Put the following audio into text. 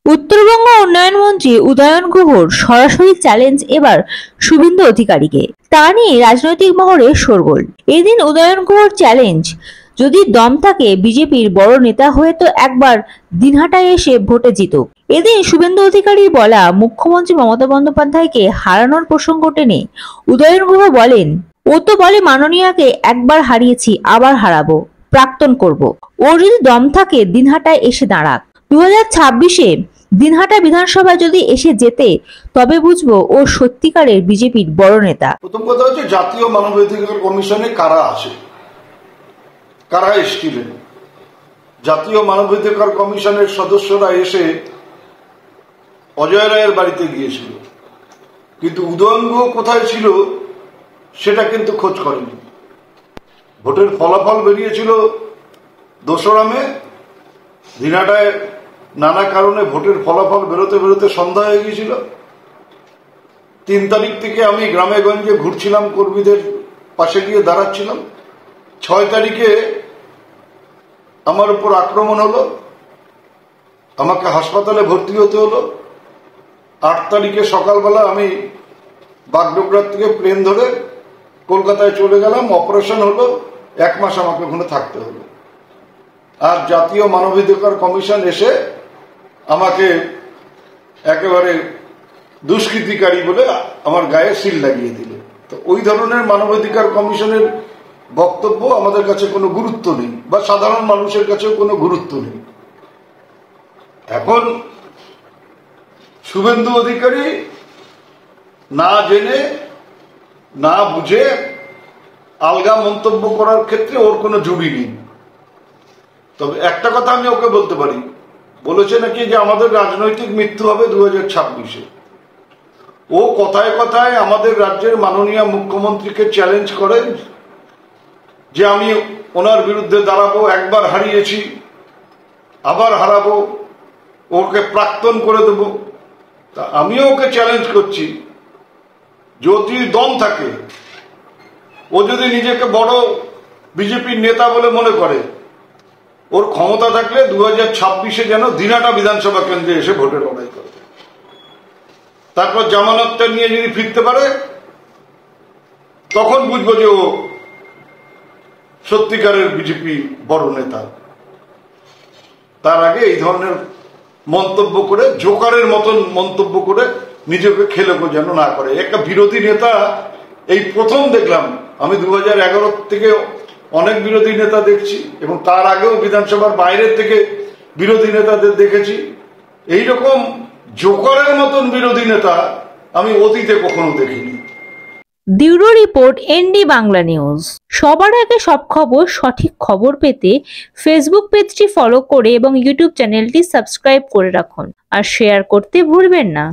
উত্তরবঙ্গ উন্নয়ন মন্ত্রী উদয়ন গুহর সরাসরি চ্যালেঞ্জ এবার শুভেন্দু অধিকারীকে। তা নিয়ে রাজনৈতিক মহলে শোরগোল। এদিন উদয়ন গুহর চ্যালেঞ্জ, যদি দম থাকে বিজেপির বড় নেতা হয়ে তো একবার দিনহাটায় এসে ভোটে জিতুক। এদিন শুভেন্দু অধিকারীর বলা মুখ্যমন্ত্রী মমতা বন্দ্যোপাধ্যায়কে হারানোর প্রসঙ্গ টেনে উদয়ন গুহ বলেন, ও তো বলে মাননীয়াকে একবার হারিয়েছি আবার হারাবো, প্রাক্তন করব। ওর যদি দম থাকে দিনহাটায় এসে দাঁড়াক। 2026-এ দিনহাটা বিধানসভায় যদি এসে যেতে তবে বুঝবো ও সত্যিকারের বিজেপির বড় নেতা। প্রথম কথা হচ্ছে জাতীয় মানবাধিকার কমিশনে কারা আছে, কারা এসেছিলেন। জাতীয় মানবাধিকার কমিশনের সদস্যরা এসে অজয় রায়ের বাড়িতে গিয়েছিল, কিন্তু উদয়ন গুহ কোথায় ছিল সেটা কিন্তু খোঁজ করেনি। ভোটের ফলাফল বেরিয়েছিল 2রা মে। দিনহাটায় নানা কারণে ভোটের ফলাফল বেরোতে বেরোতে সন্ধ্যা হয়ে গিয়েছিল। 3 তারিখ থেকে আমি গ্রামে গঞ্জে ঘুরছিলাম, কর্মীদের পাশে গিয়ে দাঁড়াচ্ছিলাম। 6 তারিখে আমার উপর আক্রমণ হলো, আমাকে হাসপাতালে ভর্তি হতে হলো। 8 তারিখে সকালবেলা আমি বাগডোগরা থেকে প্লেন ধরে কলকাতায় চলে গেলাম, অপারেশন হলো, 1 মাস আমাকে ওখানে থাকতে হলো। আর জাতীয় মানবাধিকার কমিশন এসে আমাকে একেবারে দুষ্কৃতিকারী বলে আমার গায়ে সিল লাগিয়ে দিল। তো ওই ধরনের মানবাধিকার কমিশনের বক্তব্য আমাদের কাছে কোনো গুরুত্ব নেই, বা সাধারণ মানুষের কাছেও কোনো গুরুত্ব নেই। এখন শুভেন্দু অধিকারী না জেনে না বুঝে আলগা মন্তব্য করার ক্ষেত্রে ওর কোনো জুড়ি নেই। তবে একটা কথা আমি ওকে বলতে পারি, বলেছে নাকি যে আমাদের রাজনৈতিক মৃত্যু হবে 2026-এ। ও কথায় কথায় আমাদের রাজ্যের মাননীয় মুখ্যমন্ত্রীকে চ্যালেঞ্জ করেন যে আমি ওনার বিরুদ্ধে দাঁড়াবো, একবার হারিয়েছি আবার হারাবো, ওকে প্রাক্তন করে দেব। তা আমিও ওকে চ্যালেঞ্জ করছি, যদি দম থাকে, ও যদি নিজেকে বড় বিজেপির নেতা বলে মনে করে, ওর ক্ষমতা থাকলে 2026-এ যেন দিনহাটা বিধানসভা কেন্দ্রে এসে ভোটে লড়াই করে। তারপর জামানতটা নিয়ে যদি ফিরতে পারে, তখন বুঝবো যে ও সত্যিকারের বিজেপি বড় নেতা। তার আগে এই ধরনের মন্তব্য করে, জোকারের মতন মন্তব্য করে নিজেকে খেলেকো যেন না করে। একটা বিরোধী নেতা এই প্রথম দেখলাম। আমি 2011 থেকে অনেক বিরোধী নেতা দেখছি, এবং তার আগেও বিধানসভার বাইরের থেকে বিরোধী নেতাদের দেখেছি। এইরকম জোকারের মতন বিরোধী নেতা আমি অতীতে কখনো দেখিনি। Bureau report, ND Bangla news. সবার আগে সব খবর, সঠিক খবর পেতে ফেসবুক পেজটি ফলো করে এবং ইউটিউব চ্যানেলটি সাবস্ক্রাইব করে রাখুন, আর শেয়ার করতে ভুলবেন না।